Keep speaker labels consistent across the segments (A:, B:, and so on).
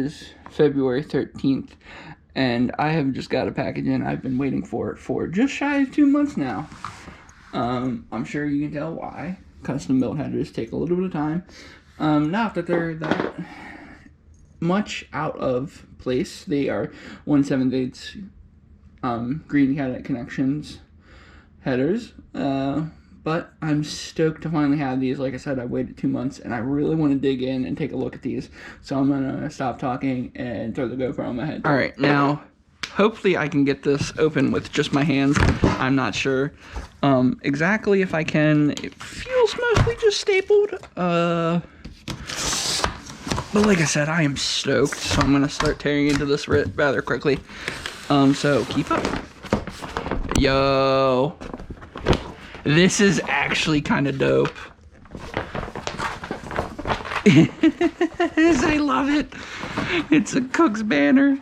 A: is February 13th, and I have just got a package in. I've been waiting for it for just shy of 2 months now. I'm sure you can tell why. Custom built headers take a little bit of time. Not that they're that much out of place. They are 1/7/8 green cadet connections headers. But I'm stoked to finally have these. Like I said, I waited 2 months, and I really want to dig in and take a look at these. So I'm going to stop talking and throw the GoPro on my head. All right, now, hopefully I can get this open with just my hands. I'm not sure exactly if I can. It feels mostly just stapled. But like I said, I am stoked. So I'm going to start tearing into this rather quickly. So keep up. Yo. This is actually kind of dope. I love it. It's a Kooks banner.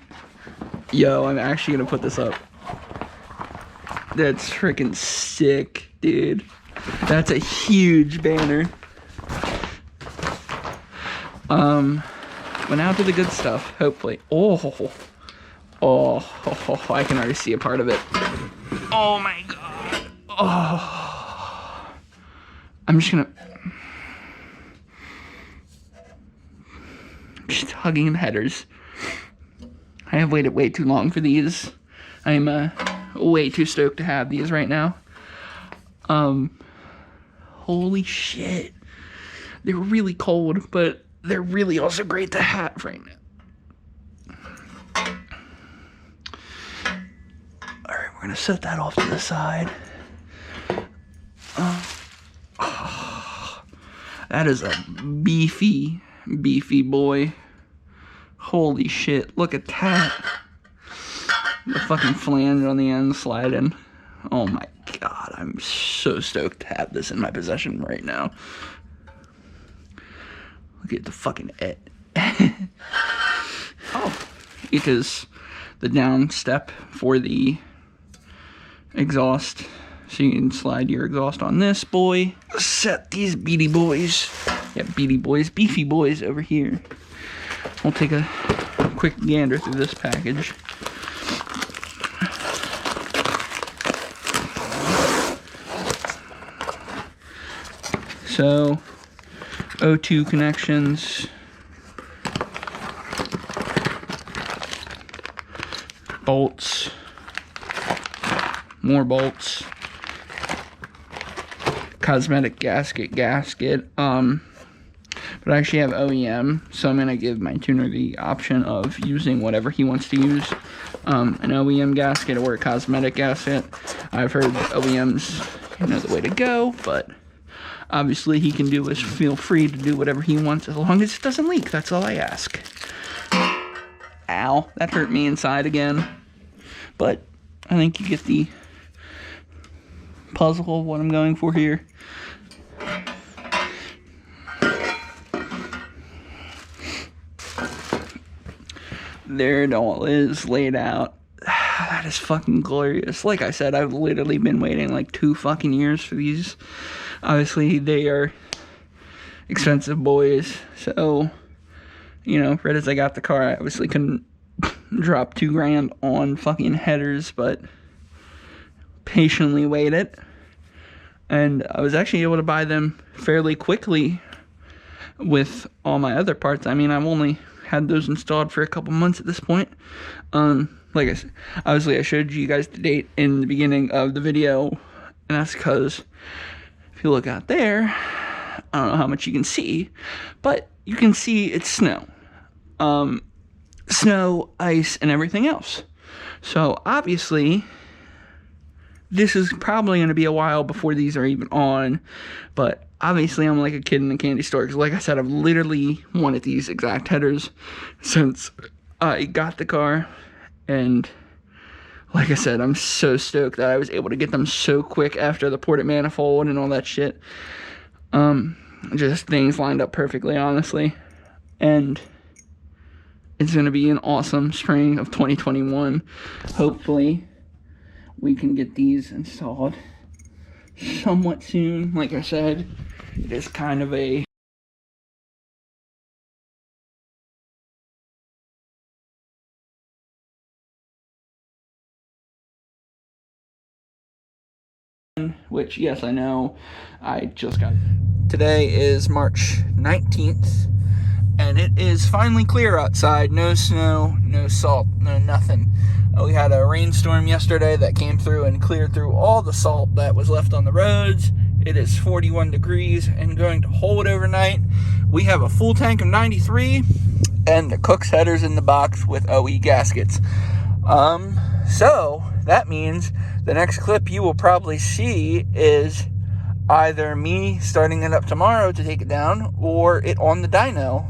A: Yo, I'm actually gonna put this up. That's freaking sick, dude. That's a huge banner. But now to the good stuff, hopefully. Oh, I can already see a part of it. Oh my god. Oh. I'm just hugging the headers. I have waited way too long for these. I am way too stoked to have these right now. Holy shit. They're really cold, but they're really also great to have right now. Alright, we're gonna set that off to the side. That is a beefy boy. Holy shit, look at that. The fucking flange on the end sliding. Oh my god, I'm so stoked to have this in my possession right now. Look at the fucking oh, it is the down step for the exhaust. So you can slide your exhaust on this boy. Set these beefy boys over here. We'll take a quick gander through this package. So, O2 connections. Bolts. More bolts. Cosmetic gasket, but I actually have OEM, so I'm gonna give my tuner the option of using whatever he wants to use, an OEM gasket or a cosmetic gasket. I've heard OEM's, the way to go, but obviously he can feel free to do whatever he wants as long as it doesn't leak. That's all I ask. Ow, that hurt me inside again, but I think you get the puzzle of what I'm going for here. There it all is laid out. That is fucking glorious. Like I said, I've literally been waiting like 2 fucking years for these. Obviously, they are expensive boys. So, right as I got the car, I obviously couldn't drop $2,000 on fucking headers, but patiently waited. And I was actually able to buy them fairly quickly with all my other parts. I mean, I've only had those installed for a couple months at this point. Like I said, obviously I showed you guys the date in the beginning of the video, and that's because if you look out there, I don't know how much you can see, but you can see it's snow. Snow, ice, and everything else. So obviously this is probably going to be a while before these are even on, but obviously I'm like a kid in a candy store, because like I said, I've literally wanted these exact headers since I got the car, and like I said, I'm so stoked that I was able to get them so quick after the ported manifold and all that shit. Just things lined up perfectly, honestly, and it's going to be an awesome spring of 2021. Hopefully we can get these installed somewhat soon. Like I said, it is kind of a which, yes, I know, I just got. Today is March 19th, and it is finally clear outside. No snow, no salt, no nothing. We had a rainstorm yesterday that came through and cleared through all the salt that was left on the roads. It is 41 degrees and going to hold overnight. We have a full tank of 93 and the Kooks headers in the box with OE gaskets. So that means the next clip you will probably see is either me starting it up tomorrow to take it down or it on the dyno.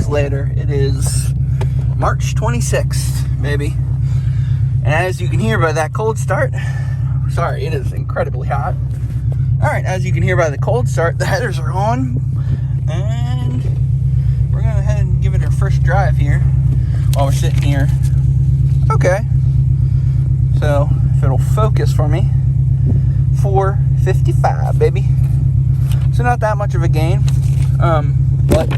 A: Later, it is March 26th, baby, and as you can hear by that cold start, sorry, it is incredibly hot. All right, as you can hear by the cold start, the headers are on, and we're gonna go ahead and give it our first drive here while we're sitting here. Okay, so if it'll focus for me, 455, baby. So not that much of a gain, but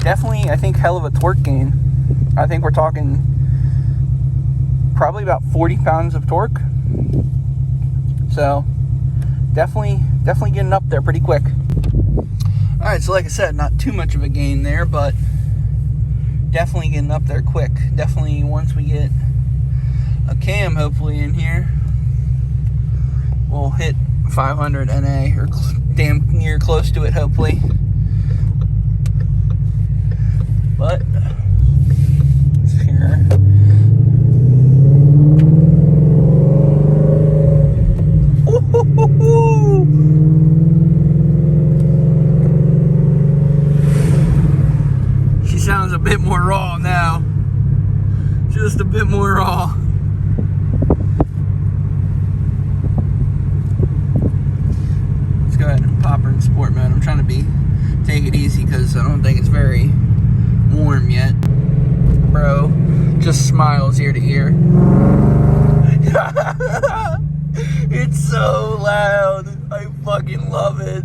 A: definitely, I think, hell of a torque gain. I think we're talking probably about 40 pounds of torque. So definitely getting up there pretty quick. All right, so like I said, not too much of a gain there, but definitely getting up there quick. Definitely once we get a cam hopefully in here, we'll hit 500 NA or damn near close to it hopefully. But here, she sounds a bit more raw now, just a bit more raw. Let's go ahead and pop her in sport mode. I'm trying to take it easy because I don't think it's very warm yet. Bro just smiles ear to ear. It's so loud. I fucking love it.